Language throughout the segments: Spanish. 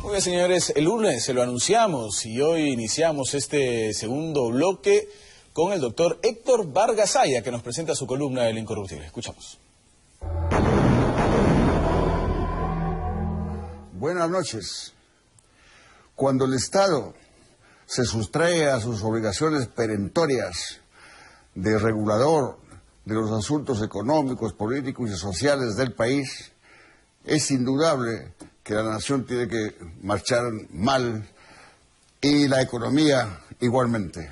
Muy bien, señores, el lunes se lo anunciamos y hoy iniciamos este segundo bloque con el doctor Héctor Vargas Aya, que nos presenta su columna del Incorruptible. Escuchamos. Buenas noches. Cuando el Estado se sustrae a sus obligaciones perentorias de regulador de los asuntos económicos, políticos y sociales del país, es indudable que la nación tiene que marchar mal y la economía igualmente.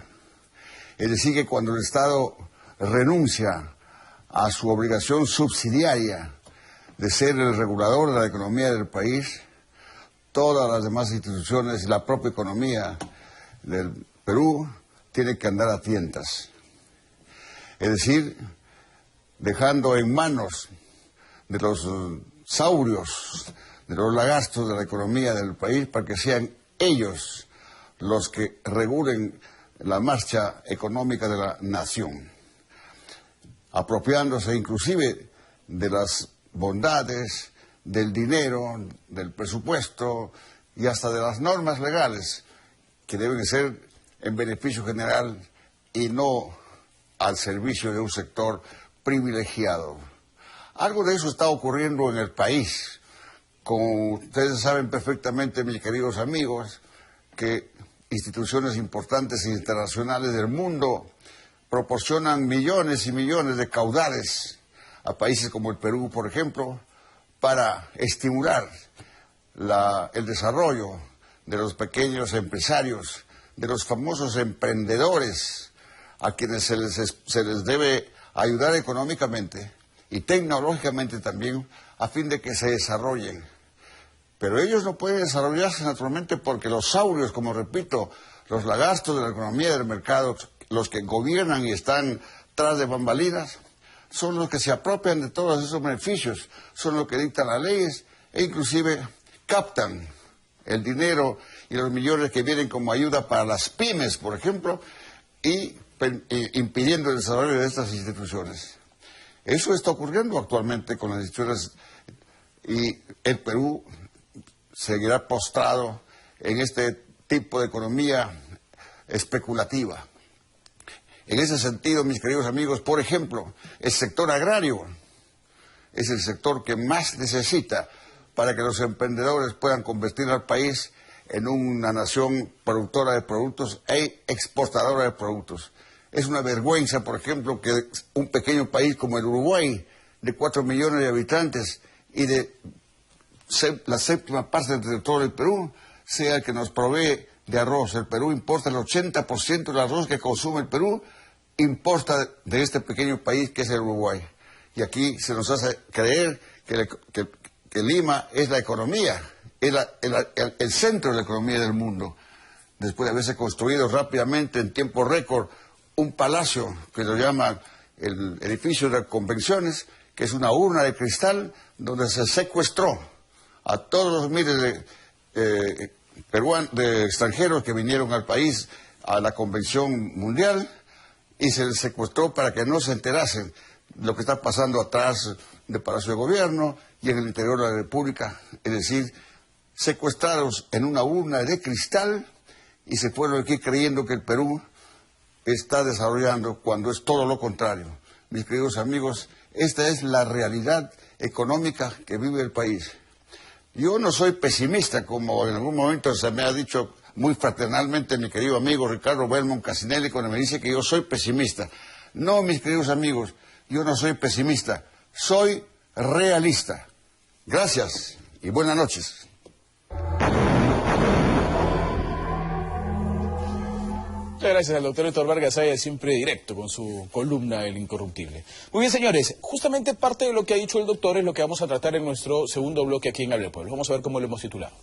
Es decir, que cuando el Estado renuncia a su obligación subsidiaria de ser el regulador de la economía del país, todas las demás instituciones y la propia economía del Perú tiene que andar a tientas. Es decir, dejando en manos de los saurios, de los lagartos de la economía del país, para que sean ellos los que regulen la marcha económica de la nación, apropiándose inclusive de las bondades, del dinero, del presupuesto y hasta de las normas legales que deben ser en beneficio general y no al servicio de un sector privilegiado. Algo de eso está ocurriendo en el país. Como ustedes saben perfectamente, mis queridos amigos, que instituciones importantes e internacionales del mundo proporcionan millones y millones de caudales a países como el Perú, por ejemplo, para estimular el desarrollo de los pequeños empresarios, de los famosos emprendedores, a quienes se les debe ayudar económicamente y tecnológicamente también, a fin de que se desarrollen. Pero ellos no pueden desarrollarse naturalmente porque los saurios, como repito, los lagartos de la economía del mercado, los que gobiernan y están tras de bambalinas, son los que se apropian de todos esos beneficios, son los que dictan las leyes e inclusive captan el dinero y los millones que vienen como ayuda para las pymes, por ejemplo, y impidiendo el desarrollo de estas instituciones. Eso está ocurriendo actualmente con las instituciones y el Perú seguirá postrado en este tipo de economía especulativa. En ese sentido, mis queridos amigos, por ejemplo, el sector agrario es el sector que más necesita para que los emprendedores puedan convertir al país en una nación productora de productos e exportadora de productos. Es una vergüenza, por ejemplo, que un pequeño país como el Uruguay, de 4 millones de habitantes y de la séptima parte del territorio del Perú, sea el que nos provee de arroz. El Perú importa el 80% del arroz que consume el Perú, importa de este pequeño país que es el Uruguay. Y aquí se nos hace creer que Lima es la economía, es el centro de la economía del mundo. Después de haberse construido rápidamente, en tiempo récord, un palacio que lo llaman el edificio de convenciones, que es una urna de cristal donde se secuestró a todos los miles de extranjeros que vinieron al país a la convención mundial, y se les secuestró para que no se enterasen lo que está pasando atrás del Palacio de Gobierno y en el interior de la República, es decir, secuestrados en una urna de cristal, y se fueron aquí creyendo que el Perú está desarrollando cuando es todo lo contrario. Mis queridos amigos, esta es la realidad económica que vive el país. Yo no soy pesimista, como en algún momento se me ha dicho muy fraternalmente mi querido amigo Ricardo Belmont Casinelli, cuando me dice que yo soy pesimista. No, mis queridos amigos, yo no soy pesimista, soy realista. Gracias y buenas noches. Muchas gracias al doctor Héctor Vargas Aya, siempre directo con su columna El Incorruptible. Muy bien, señores, justamente parte de lo que ha dicho el doctor es lo que vamos a tratar en nuestro segundo bloque aquí en Hable el Pueblo. Vamos a ver cómo lo hemos titulado.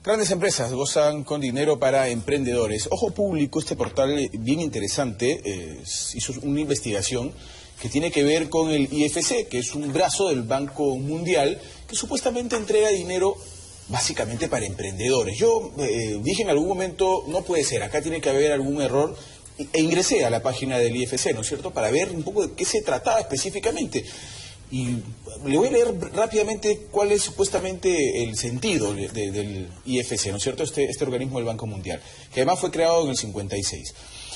Grandes empresas gozan con dinero para emprendedores. Ojo Público, este portal bien interesante, hizo una investigación que tiene que ver con el IFC, que es un brazo del Banco Mundial, que supuestamente entrega dinero básicamente para emprendedores. Yo dije en algún momento, no puede ser, acá tiene que haber algún error, e ingresé a la página del IFC, ¿no es cierto?, para ver un poco de qué se trataba específicamente. Y le voy a leer rápidamente cuál es supuestamente el sentido del IFC, ¿no es cierto?, este organismo del Banco Mundial, que además fue creado en el 56.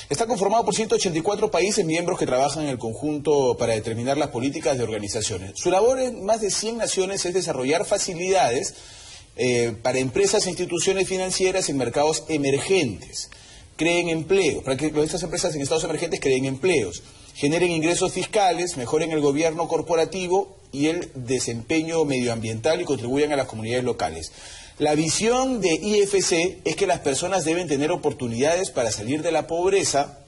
Está conformado por 184 países miembros que trabajan en el conjunto para determinar las políticas de organizaciones. Su labor en más de 100 naciones es desarrollar facilidades para empresas e instituciones financieras en mercados emergentes. Creen empleo, para que estas empresas en estados emergentes creen empleos, generen ingresos fiscales, mejoren el gobierno corporativo y el desempeño medioambiental y contribuyan a las comunidades locales. La visión de IFC es que las personas deben tener oportunidades para salir de la pobreza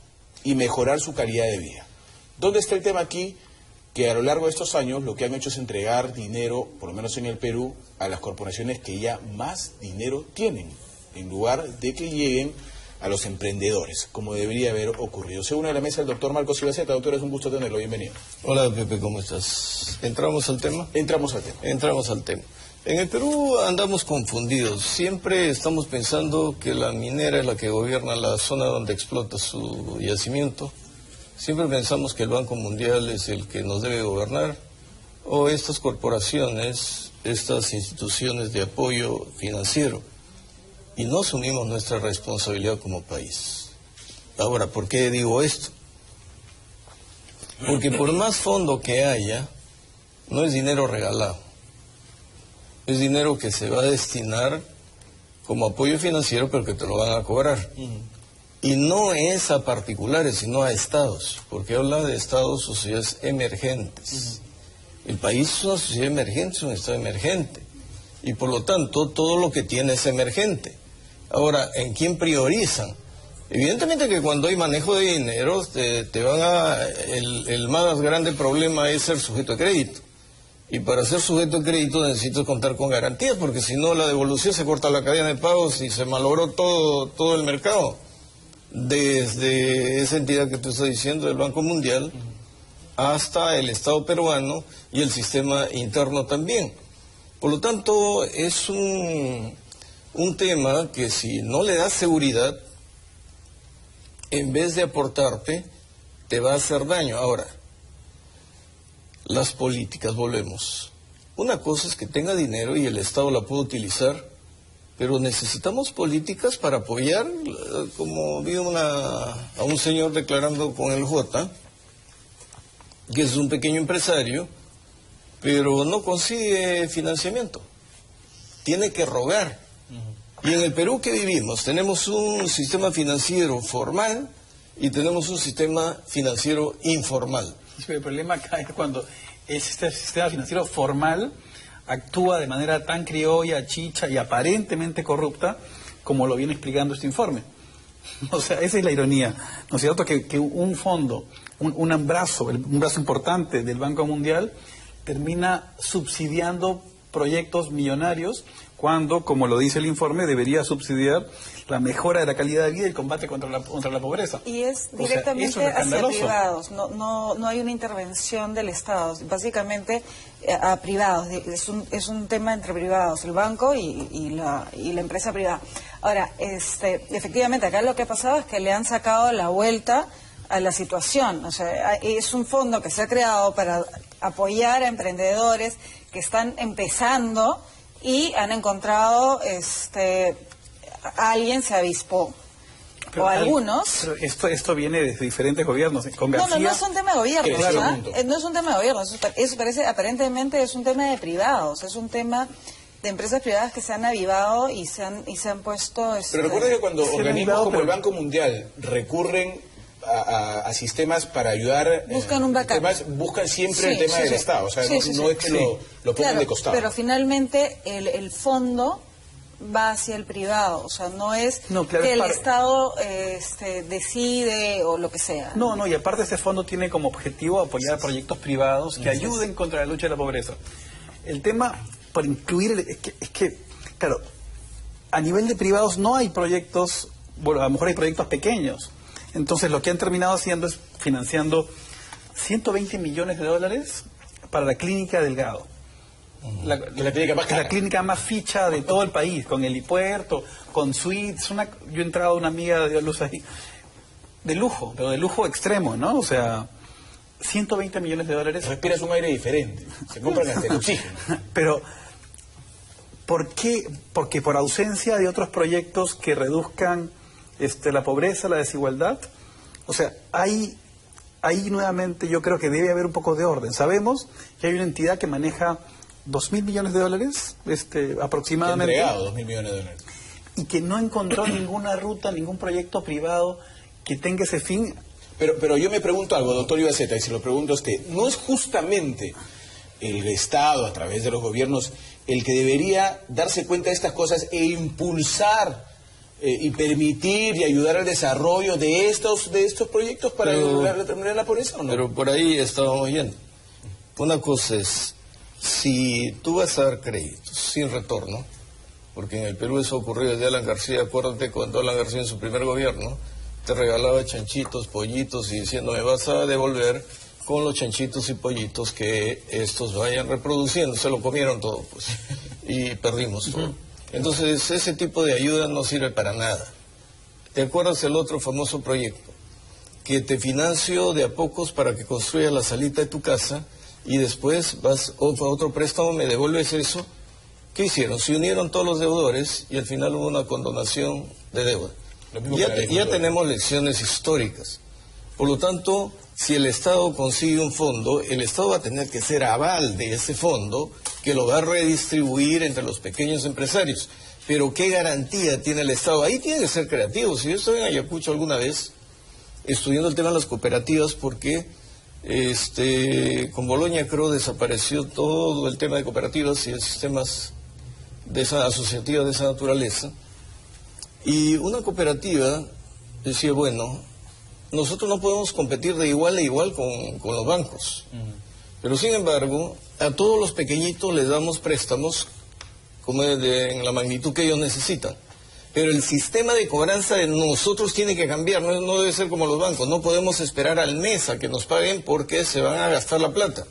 y mejorar su calidad de vida. ¿Dónde está el tema aquí? Que a lo largo de estos años lo que han hecho es entregar dinero, por lo menos en el Perú, a las corporaciones que ya más dinero tienen, en lugar de que lleguen a los emprendedores, como debería haber ocurrido. Se une a la mesa el doctor Marcos Ibaceta. Doctor, es un gusto tenerlo. Bienvenido. Hola, Pepe, ¿cómo estás? ¿Entramos al tema? Entramos al tema. Entramos al tema. En el Perú andamos confundidos. Siempre estamos pensando que la minera es la que gobierna la zona donde explota su yacimiento. Siempre pensamos que el Banco Mundial es el que nos debe gobernar, o estas corporaciones, estas instituciones de apoyo financiero, y no asumimos nuestra responsabilidad como país. Ahora, ¿por qué digo esto? Porque por más fondo que haya, no es dinero regalado. Es dinero que se va a destinar como apoyo financiero, pero que te lo van a cobrar. Y no es a particulares, sino a estados, porque habla de estados, sociedades emergentes. El país es una sociedad emergente, es un estado emergente. Y por lo tanto, todo lo que tiene es emergente. Ahora, ¿en quién priorizan? Evidentemente que cuando hay manejo de dinero, el más grande problema es ser sujeto de crédito. Y para ser sujeto de crédito necesitas contar con garantías, porque si no la devolución se corta la cadena de pagos y se malogró todo el mercado. Desde esa entidad que tú estás diciendo, del Banco Mundial, hasta el Estado peruano y el sistema interno también. Por lo tanto, es un tema que si no le das seguridad, en vez de aportarte, te va a hacer daño. Ahora, las políticas, volvemos. Una cosa es que tenga dinero y el Estado la puede utilizar, pero necesitamos políticas para apoyar, como vi a un señor declarando con el J, que es un pequeño empresario, pero no consigue financiamiento. Tiene que rogar. Y en el Perú que vivimos tenemos un sistema financiero formal y tenemos un sistema financiero informal. El problema acá es cuando este sistema financiero formal actúa de manera tan criolla, chicha y aparentemente corrupta como lo viene explicando este informe. O sea, esa es la ironía, ¿no es cierto? Que un fondo, un brazo importante del Banco Mundial termina subsidiando proyectos millonarios cuando, como lo dice el informe, debería subsidiar la mejora de la calidad de vida y el combate contra la pobreza. Y es directamente hacia privados, no hay una intervención del Estado, básicamente a privados, es un tema entre privados, el banco y la empresa privada. Ahora, efectivamente, acá lo que ha pasado es que le han sacado la vuelta a la situación, o sea, es un fondo que se ha creado para apoyar a emprendedores que están empezando y han encontrado, alguien se avispó, pero o algunos. Pero esto viene de diferentes gobiernos. Con García, no es un tema de gobierno, claro, no es un tema de gobierno, eso parece, aparentemente es un tema de privados, es un tema de empresas privadas que se han avivado y se han puesto... Pero recuerda que cuando organismos como el Banco Mundial recurren a sistemas para ayudar, buscan un backup. Buscan siempre el tema del Estado, o sea, no es que lo pongan de costado. Pero finalmente el fondo va hacia el privado, o sea, no es que el Estado decide o lo que sea. No, y aparte ese fondo tiene como objetivo apoyar proyectos privados que ayuden contra la lucha de la pobreza. El tema, por incluir, es que, claro, a nivel de privados no hay proyectos, bueno, a lo mejor hay proyectos pequeños. Entonces lo que han terminado haciendo es financiando 120 millones de dólares para la clínica Delgado. La clínica más ficha de todo el país, con helipuerto, con suites. Yo he entrado a una amiga de luz ahí. de lujo, pero de lujo extremo, ¿no? O sea, 120 millones de dólares. Respiras un aire diferente, se compran hasta el oxígeno. Pero, ¿por qué? Porque por ausencia de otros proyectos que reduzcan la pobreza, la desigualdad. O sea, ahí nuevamente yo creo que debe haber un poco de orden. Sabemos que hay una entidad que maneja 2.000 millones de dólares, aproximadamente. Entregado 2.000 millones de dólares. Y que no encontró ninguna ruta, ningún proyecto privado que tenga ese fin. Pero yo me pregunto algo, doctor Ibaceta, y se lo pregunto a usted, ¿no es justamente el Estado, a través de los gobiernos, el que debería darse cuenta de estas cosas e impulsar y permitir y ayudar al desarrollo de estos proyectos para terminar la pobreza, o no? Pero por ahí estábamos yendo. Una cosa es, si tú vas a dar créditos sin retorno, porque en el Perú eso ocurrió desde Alan García, acuérdate cuando Alan García en su primer gobierno te regalaba chanchitos, pollitos y diciendo me vas a devolver con los chanchitos y pollitos que estos vayan reproduciendo. Se lo comieron todo, pues, y perdimos todo. Entonces ese tipo de ayuda no sirve para nada. ¿Te acuerdas el otro famoso proyecto? Que te financio de a pocos para que construyas la salita de tu casa y después vas a otro préstamo, me devuelves eso. ¿Qué hicieron? Se unieron todos los deudores y al final hubo una condonación de deuda. Ya tenemos lecciones históricas. Por lo tanto, si el Estado consigue un fondo, el Estado va a tener que ser aval de ese fondo que lo va a redistribuir entre los pequeños empresarios. Pero ¿qué garantía tiene el Estado? Ahí tiene que ser creativo. Si yo estoy en Ayacucho alguna vez estudiando el tema de las cooperativas, porque con Bolonia creo desapareció todo el tema de cooperativas y de sistemas asociativas de esa naturaleza. Y una cooperativa decía, bueno, nosotros no podemos competir de igual a igual con los bancos. Pero sin embargo, a todos los pequeñitos les damos préstamos como en la magnitud que ellos necesitan. Pero el sistema de cobranza de nosotros tiene que cambiar, no debe ser como los bancos. No podemos esperar al mes a que nos paguen porque se van a gastar la plata.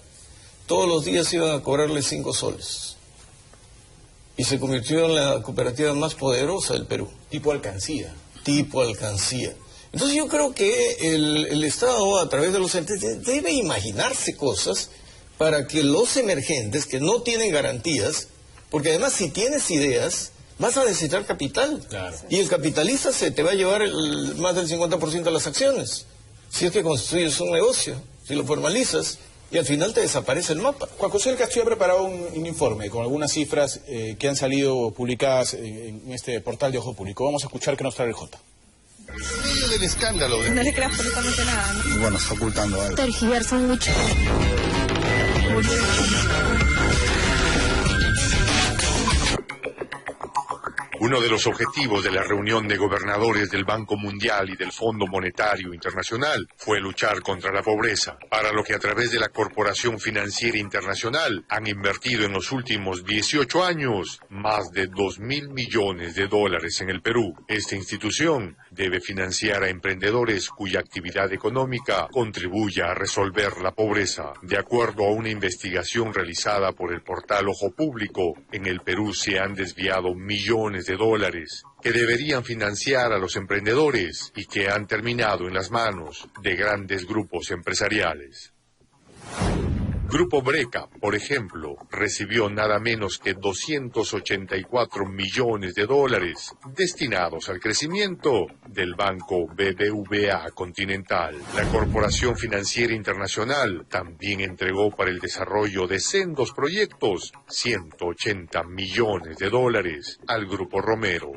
Todos los días iban a cobrarle 5 soles. Y se convirtió en la cooperativa más poderosa del Perú. Tipo alcancía. Tipo alcancía. Entonces yo creo que el Estado, a través de los entes, debe imaginarse cosas para que los emergentes, que no tienen garantías, porque además si tienes ideas, vas a necesitar capital. Claro. Y el capitalista se te va a llevar más del 50% de las acciones. Si es que construyes un negocio, si lo formalizas, y al final te desaparece el mapa. Juan José del Castillo ha preparado un informe con algunas cifras que han salido publicadas en este portal de Ojo Público. Vamos a escuchar qué nos trae el J. En medio del escándalo. No le creas absolutamente nada, ¿no? Bueno, está ocultando algo. Tergiversan mucho. Uno de los objetivos de la reunión de gobernadores del Banco Mundial y del Fondo Monetario Internacional fue luchar contra la pobreza, para lo que a través de la Corporación Financiera Internacional han invertido en los últimos 18 años más de 2.000 millones de dólares en el Perú. Esta institución debe financiar a emprendedores cuya actividad económica contribuya a resolver la pobreza. De acuerdo a una investigación realizada por el portal Ojo Público, en el Perú se han desviado millones de dólares que deberían financiar a los emprendedores y que han terminado en las manos de grandes grupos empresariales. Grupo Breca, por ejemplo, recibió nada menos que 284 millones de dólares destinados al crecimiento del Banco BBVA Continental. La Corporación Financiera Internacional también entregó para el desarrollo de sendos proyectos 180 millones de dólares al Grupo Romero.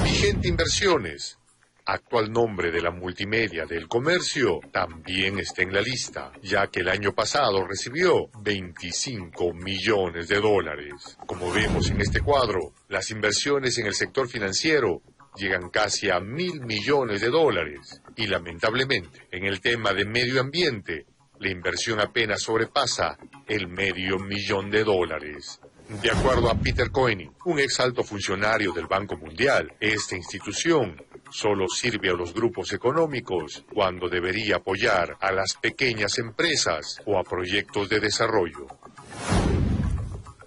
Vigente Inversiones, actual nombre de la multimedia del comercio, también está en la lista, ya que el año pasado recibió 25 millones de dólares. Como vemos en este cuadro, las inversiones en el sector financiero llegan casi a 1.000 millones de dólares. Y lamentablemente, en el tema de medio ambiente, la inversión apenas sobrepasa el $500 000. De acuerdo a Peter Koenig, un ex alto funcionario del Banco Mundial, esta institución solo sirve a los grupos económicos cuando debería apoyar a las pequeñas empresas o a proyectos de desarrollo.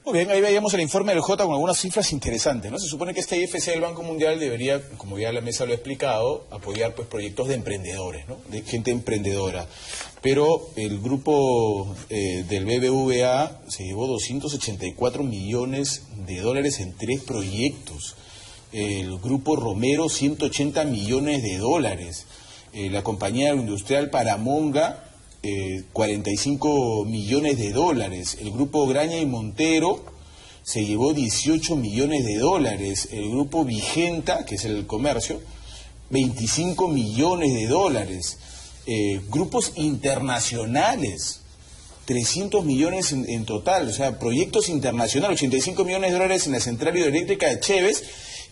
Muy bien, ahí veíamos el informe del J con algunas cifras interesantes, ¿no? Se supone que este IFC del Banco Mundial debería, como ya la mesa lo ha explicado, apoyar pues proyectos de emprendedores, ¿no? De gente emprendedora. Pero el grupo del BBVA se llevó 284 millones de dólares en 3 proyectos. El grupo Romero, 180 millones de dólares. La compañía industrial Paramonga, 45 millones de dólares. El grupo Graña y Montero se llevó 18 millones de dólares. El grupo Vigenta, que es el comercio, 25 millones de dólares. Grupos internacionales, 300 millones en total. O sea, proyectos internacionales, 85 millones de dólares en la central hidroeléctrica de Chévez,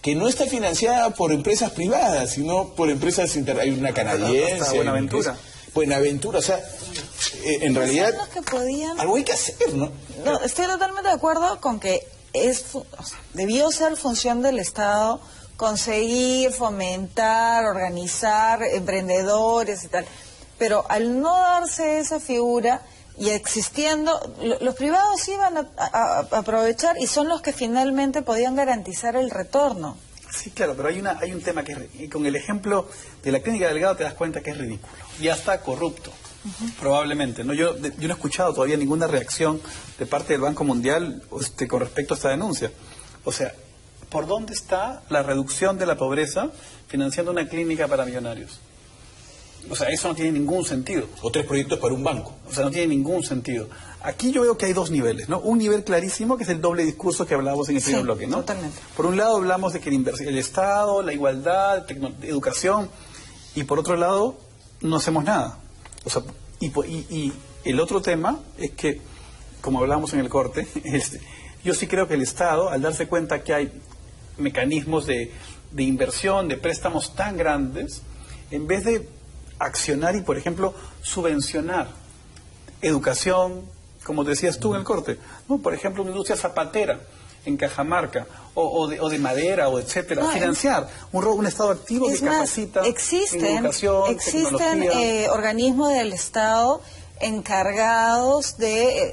que no está financiada por empresas privadas, sino por empresas hay una canadiense. Buenaventura, o sea, en realidad los que podían... algo hay que hacer, ¿no? No, estoy totalmente de acuerdo con que debió ser función del Estado conseguir, fomentar, organizar emprendedores y tal, pero al no darse esa figura y existiendo, los privados iban a aprovechar y son los que finalmente podían garantizar el retorno. Sí, claro, pero hay un tema que con el ejemplo de la clínica Delgado te das cuenta que es ridículo. Ya está corrupto, probablemente. ¿No? Yo no he escuchado todavía ninguna reacción de parte del Banco Mundial con respecto a esta denuncia. O sea, ¿por dónde está la reducción de la pobreza financiando una clínica para millonarios? O sea, eso no tiene ningún sentido. O 3 proyectos para un banco. O sea, no tiene ningún sentido. Aquí yo veo que hay 2 niveles, ¿no? Un nivel clarísimo, que es el doble discurso que hablábamos en el primer bloque, ¿no? Totalmente. Por un lado hablamos de que el Estado, la igualdad, educación, y por otro lado no hacemos nada. O sea, y el otro tema es que, como hablábamos en el corte, yo sí creo que el Estado, al darse cuenta que hay mecanismos de inversión, de préstamos tan grandes, en vez de accionar y, por ejemplo, subvencionar educación, como decías tú en el corte, ¿no? Por ejemplo, una industria zapatera en Cajamarca, o de madera, o etcétera, no, financiar un Estado activo que capacita en educación, tecnología. Organismos del Estado encargados de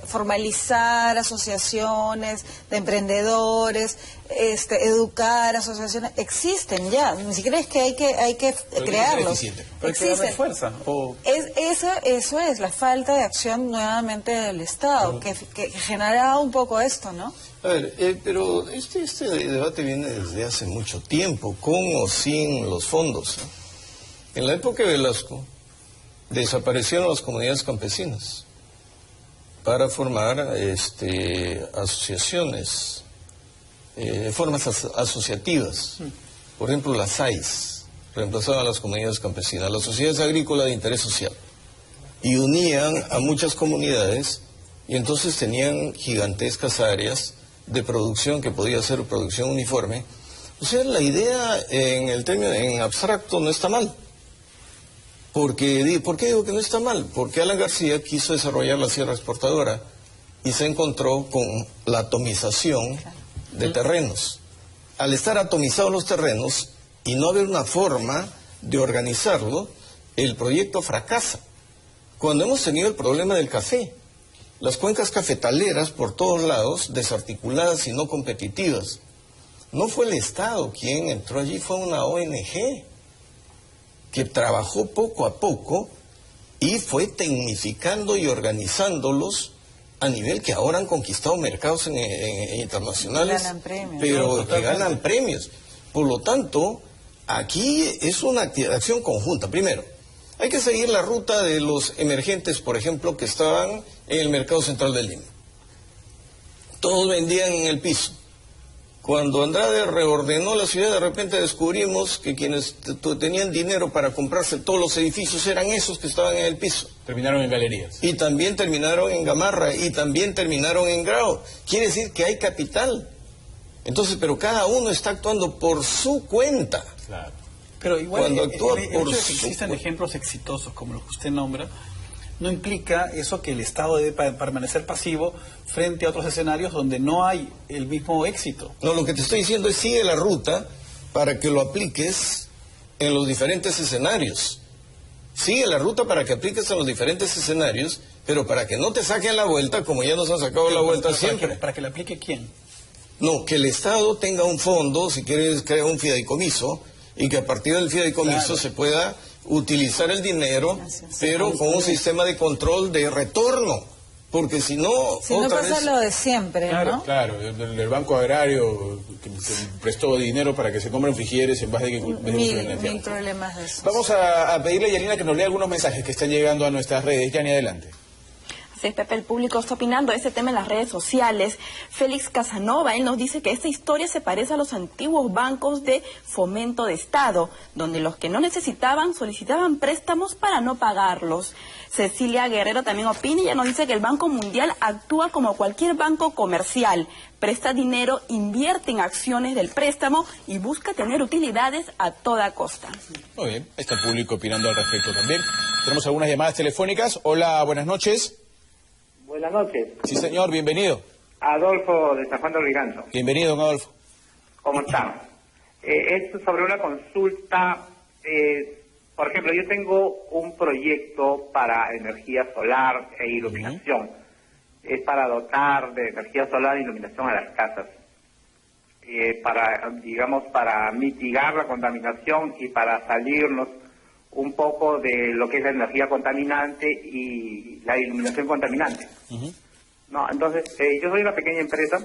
formalizar asociaciones de emprendedores, educar asociaciones, existen ya, ni siquiera es que hay que crearlos. Existen. Fuerza, Eso es la falta de acción nuevamente del Estado, que generaba un poco esto, ¿no? A ver, pero este debate viene desde hace mucho tiempo, con o sin los fondos, ¿no? En la época de Velasco desaparecieron las comunidades campesinas para formar asociaciones, formas asociativas. Por ejemplo, las SAIS reemplazaban a las comunidades campesinas, las sociedades agrícolas de interés social, y unían a muchas comunidades, y entonces tenían gigantescas áreas de producción que podía ser producción uniforme. O sea, la idea en abstracto no está mal. ¿Por qué digo que no está mal? Porque Alan García quiso desarrollar la sierra exportadora y se encontró con la atomización de terrenos. Al estar atomizados los terrenos y no haber una forma de organizarlo, el proyecto fracasa. Cuando hemos tenido el problema del café, las cuencas cafetaleras por todos lados, desarticuladas y no competitivas, no fue el Estado quien entró allí, fue una ONG que trabajó poco a poco y fue tecnificando y organizándolos a nivel que ahora han conquistado mercados internacionales, pero que ganan premios. Por lo tanto, aquí es una acción conjunta. Primero, hay que seguir la ruta de los emergentes, por ejemplo, que estaban en el mercado central de Lima. Todos vendían en el piso. Cuando Andrade reordenó la ciudad, de repente descubrimos que quienes tenían dinero para comprarse todos los edificios eran esos que estaban en el piso. Terminaron en galerías. Y también terminaron en Gamarra, y también terminaron en Grao. Quiere decir que hay capital. Entonces, pero cada uno está actuando por su cuenta. Claro. Pero igual, cuando actúa el hecho de que existan ejemplos exitosos como los que usted nombra, no implica eso que el Estado debe permanecer pasivo frente a otros escenarios donde no hay el mismo éxito. No, lo que te estoy diciendo es sigue la ruta para que lo apliques en los diferentes escenarios. Sigue la ruta para que apliques en los diferentes escenarios, pero para que no te saquen la vuelta, como ya nos han sacado la vuelta siempre. ¿Para que la aplique quién? No, que el Estado tenga un fondo, si quieres, crea un fideicomiso, y que a partir del fideicomiso se pueda utilizar el dinero, pero con un sistema de control de retorno. Porque si no... Si no pasa lo de siempre, ¿no? Claro, el Banco Agrario que prestó dinero para que se compren frigieres en vez de que... Mil problemas de eso. Vamos a pedirle a Yanina que nos lea algunos mensajes que están llegando a nuestras redes. Yani, adelante. Así es, Pepe, el público está opinando de este tema en las redes sociales. Félix Casanova, él nos dice que esta historia se parece a los antiguos bancos de fomento de Estado, donde los que no necesitaban solicitaban préstamos para no pagarlos. Cecilia Guerrero también opina y ella nos dice que el Banco Mundial actúa como cualquier banco comercial, presta dinero, invierte en acciones del préstamo y busca tener utilidades a toda costa. Muy bien, está el público opinando al respecto también. Tenemos algunas llamadas telefónicas. Hola, buenas noches. Buenas noches. Sí, señor, bienvenido. Adolfo de San Juan de Origanto. Bienvenido, don Adolfo. ¿Cómo están? Esto es sobre una consulta. Por ejemplo, yo tengo un proyecto para energía solar e iluminación. Es para dotar de energía solar e iluminación a las casas. Para mitigar la contaminación y para salirnos un poco de lo que es la energía contaminante y la iluminación contaminante. No, entonces, yo soy una pequeña empresa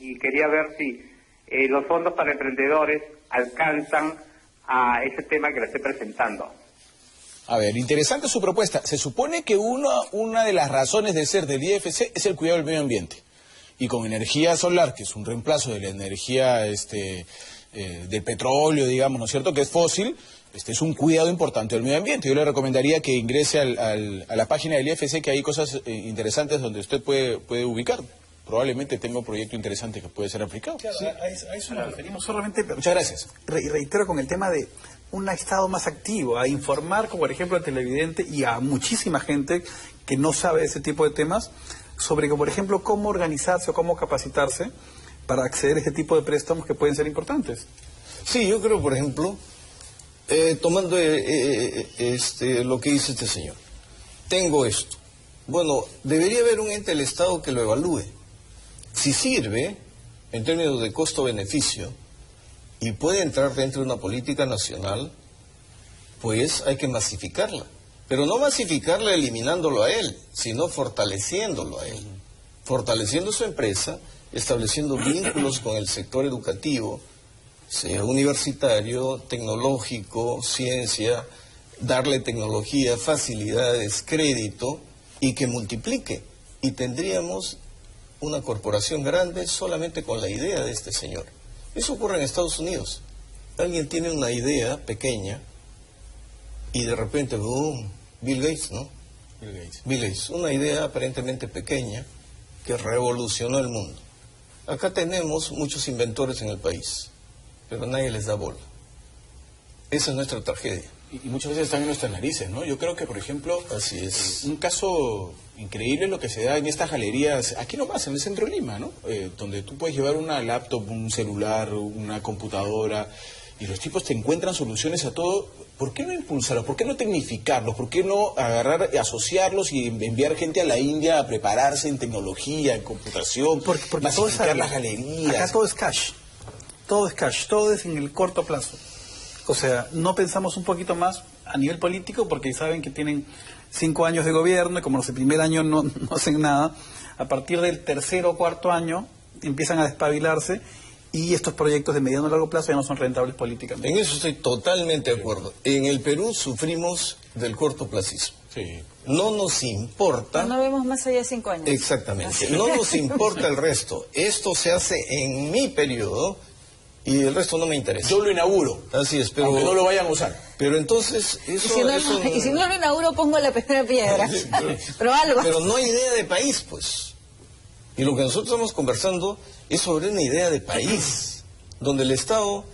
y quería ver si los fondos para emprendedores alcanzan a ese tema que le estoy presentando. A ver, interesante su propuesta. Se supone que una de las razones de ser del IFC es el cuidado del medio ambiente. Y con energía solar, que es un reemplazo de la energía del petróleo, digamos, ¿no es cierto?, que es fósil, es un cuidado importante del medio ambiente. Yo le recomendaría que ingrese a la página del IFC, que hay cosas interesantes donde usted puede ubicar. Probablemente tenga un proyecto interesante que puede ser aplicado. Claro, sí. A eso nos referimos solamente. Muchas gracias. Reitero con el tema de un Estado más activo, a informar, como por ejemplo al televidente y a muchísima gente que no sabe ese tipo de temas, sobre, por ejemplo, cómo organizarse o cómo capacitarse para acceder a ese tipo de préstamos que pueden ser importantes. Sí, yo creo, por ejemplo, tomando lo que dice este señor, tengo esto. Bueno, debería haber un ente del Estado que lo evalúe. Si sirve, en términos de costo-beneficio, y puede entrar dentro de una política nacional, pues hay que masificarla. Pero no masificarla eliminándolo a él, sino fortaleciéndolo a él. Fortaleciendo su empresa, estableciendo vínculos con el sector educativo, sea universitario, tecnológico, ciencia, darle tecnología, facilidades, crédito, y que multiplique. Y tendríamos una corporación grande solamente con la idea de este señor. Eso ocurre en Estados Unidos. Alguien tiene una idea pequeña y de repente, boom, Bill Gates, ¿no? Bill Gates, una idea aparentemente pequeña que revolucionó el mundo. Acá tenemos muchos inventores en el país, pero nadie les da bola. Esa es nuestra tragedia. Y muchas veces están en nuestras narices, ¿no? Yo creo que, por ejemplo, así es. Un caso increíble es lo que se da en estas galerías, aquí nomás, en el centro de Lima, ¿no? Donde tú puedes llevar una laptop, un celular, una computadora, y los tipos te encuentran soluciones a todo. ¿Por qué no impulsarlos? ¿Por qué no tecnificarlos? ¿Por qué no agarrar, asociarlos y enviar gente a la India a prepararse en tecnología, en computación, porque masificar las galerías? Acá todo es cash. Todo es cash, todo es en el corto plazo. O sea, no pensamos un poquito más a nivel político porque saben que tienen 5 años de gobierno y como los del primer año no hacen nada, a partir del tercero o cuarto año empiezan a despabilarse y estos proyectos de mediano a largo plazo ya no son rentables políticamente. En eso estoy totalmente de acuerdo. En el Perú sufrimos del cortoplacismo. Sí. No nos importa... No vemos más allá de 5 años. Exactamente. No nos importa el resto. Esto se hace en mi periodo y el resto no me interesa. Yo lo inauguro. Así es, pero... aunque no lo vayan a usar. Pero entonces... Y si no lo inauguro, pongo la primera piedra. Sí, pero algo... Pero no hay idea de país, pues. Y lo que nosotros estamos conversando es sobre una idea de país, donde el Estado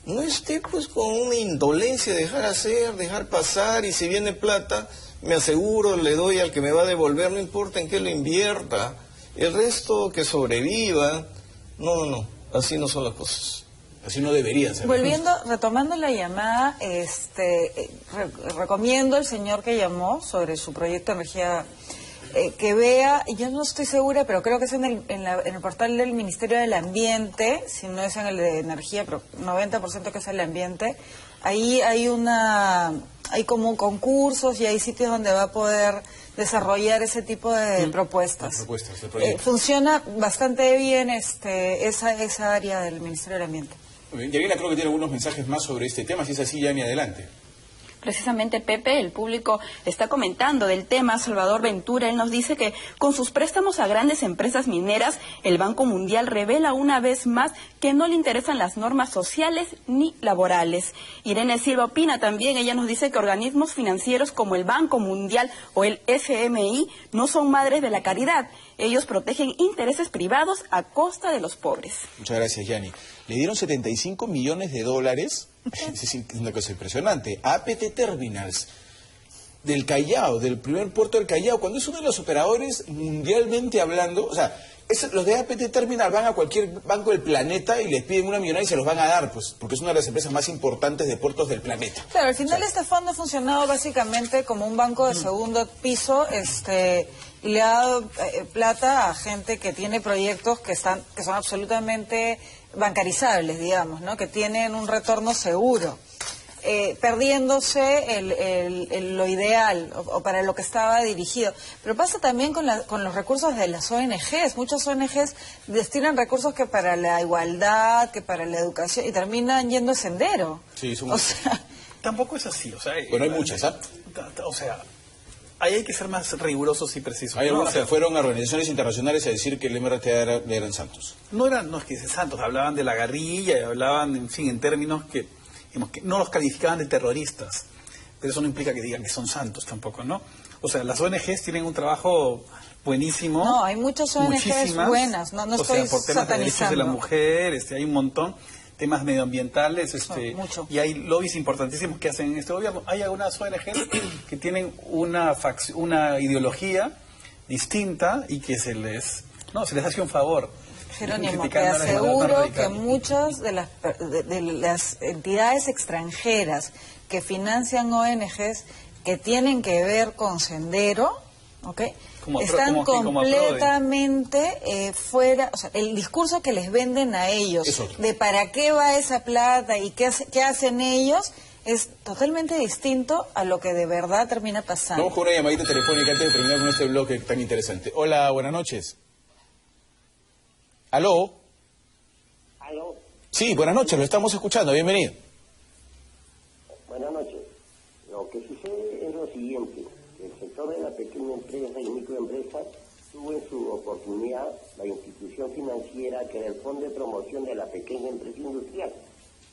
no esté pues con una indolencia de dejar hacer, dejar pasar, y si viene plata, me aseguro, le doy al que me va a devolver, no importa en qué lo invierta, el resto que sobreviva. No, así no son las cosas. Así no deberían ser. Retomando la llamada, recomiendo al señor que llamó sobre su proyecto de energía que vea, yo no estoy segura, pero creo que es en el portal del Ministerio del Ambiente, si no es en el de energía, pero 90% que es el ambiente. Ahí hay como concursos y hay sitios donde va a poder desarrollar ese tipo de propuestas. Funciona bastante bien esa área del Ministerio del Ambiente. Muy bien. Yanina creo que tiene algunos mensajes más sobre este tema, si es así, Yani, adelante. Precisamente, Pepe, el público está comentando del tema. Salvador Ventura, él nos dice que con sus préstamos a grandes empresas mineras, el Banco Mundial revela una vez más que no le interesan las normas sociales ni laborales. Irene Silva opina también, ella nos dice que organismos financieros como el Banco Mundial o el FMI no son madres de la caridad. Ellos protegen intereses privados a costa de los pobres. Muchas gracias, Yani. Le dieron $75 millones, es una cosa impresionante, a APT Terminals del Callao, del primer puerto del Callao, cuando es uno de los operadores mundialmente hablando. O sea, los de APT Terminal van a cualquier banco del planeta y les piden una millonada y se los van a dar, pues, porque es una de las empresas más importantes de puertos del planeta. Claro, al final este fondo ha funcionado básicamente como un banco de segundo piso, y le ha dado plata a gente que tiene proyectos que son absolutamente bancarizables, digamos, ¿no? Que tienen un retorno seguro, perdiéndose lo ideal o para lo que estaba dirigido. Pero pasa también con los recursos de las ONGs. Muchas ONGs destinan recursos que para la igualdad, que para la educación, y terminan yendo a sendero. Sí, tampoco es así. O sea, bueno, hay muchas, ¿ah? O sea, ahí hay que ser más rigurosos y precisos. Hay algunas que fueron a organizaciones internacionales a decir que el MRTA eran santos. No es que sean santos, hablaban de la guerrilla y hablaban, en fin, en términos que no los calificaban de terroristas. Pero eso no implica que digan que son santos tampoco, ¿no? O sea, las ONGs tienen un trabajo buenísimo. No, hay muchas ONGs buenas, no estoy por temas de derechos de la mujer, hay un montón. Temas medioambientales, y hay lobbies importantísimos que hacen en este gobierno. Hay algunas ONGs que tienen una ideología distinta y que se les hace un favor. Jerónimo, te aseguro que muchas de las entidades extranjeras que financian ONGs que tienen que ver con Sendero, están completamente fuera. O sea, el discurso que les venden a ellos de para qué va esa plata y qué hacen ellos es totalmente distinto a lo que de verdad termina pasando. Vamos con una llamadita telefónica antes de terminar con este bloque tan interesante. Hola, buenas noches. ¿Aló? ¿Aló? Sí, buenas noches, lo estamos escuchando, bienvenido. Buenas noches. Lo que sucede es lo siguiente. El sector de la pequeña empresa y microempresa tuvo en su oportunidad la institución financiera que era el Fondo de Promoción de la Pequeña Empresa Industrial,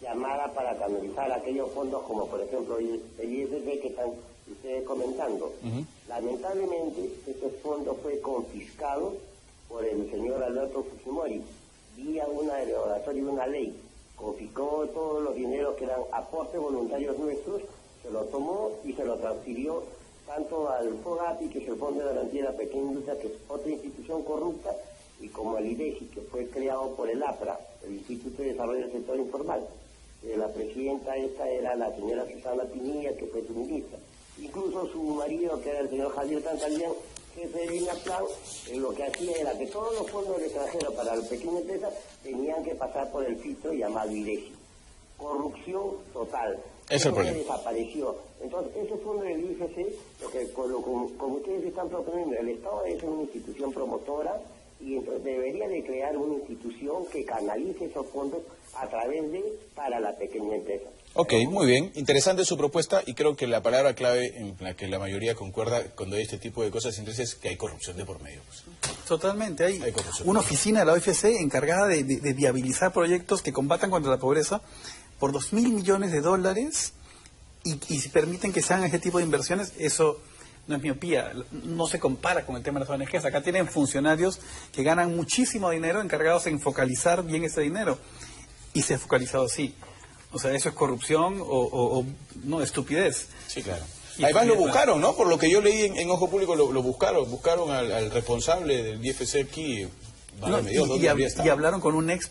llamada para canalizar aquellos fondos como por ejemplo el IFC que están ustedes comentando. Lamentablemente ese fondo fue confiscado por el señor Alberto Fujimori vía una derogatoria de una ley. Confiscó todos los dineros que eran aportes voluntarios nuestros, se lo tomó y se lo transfirió tanto al FOGAPI, que es el Fondo de Garantía de la Pequeña Industria, que es otra institución corrupta, y como el IDESI, que fue creado por el APRA, el Instituto de Desarrollo del Sector Informal. La presidenta esta era la señora Susana Pinilla, que fue su ministra. Incluso su marido, que era el señor Javier Tantalián, jefe de INAPLAN, lo que hacía era que todos los fondos del extranjero para las pequeñas empresas tenían que pasar por el filtro llamado IDESI. Corrupción total. Es el problema. Desapareció. Entonces, ese fondo del IFC, como ustedes están proponiendo, el Estado es una institución promotora y entonces debería de crear una institución que canalice esos fondos a través para la pequeña empresa. Ok, muy bien. Interesante su propuesta y creo que la palabra clave en la que la mayoría concuerda cuando hay este tipo de cosas es que hay corrupción de por medio. Pues. Totalmente. Hay una oficina de la OFC encargada de viabilizar proyectos que combatan contra la pobreza por $2.000 millones y si permiten que se hagan ese tipo de inversiones, eso no es miopía, no se compara con el tema de las ONGs. Acá tienen funcionarios que ganan muchísimo dinero encargados en focalizar bien ese dinero y se ha focalizado así. O sea, eso es corrupción o no, estupidez. Sí, claro. Además lo buscaron, ¿no? Por lo que yo leí en Ojo Público, lo buscaron al responsable del IFC aquí. Y hablaron con un ex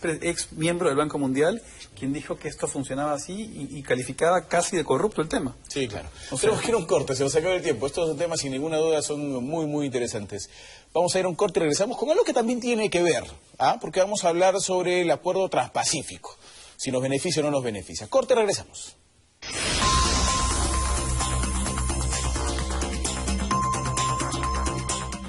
miembro del Banco Mundial, quien dijo que esto funcionaba así y calificaba casi de corrupto el tema. Sí, claro. Tenemos que ir a un corte, se nos acaba el tiempo. Estos temas, sin ninguna duda, son muy, muy interesantes. Vamos a ir a un corte y regresamos con algo que también tiene que ver, porque vamos a hablar sobre el acuerdo transpacífico, si nos beneficia o no nos beneficia. Corte, regresamos.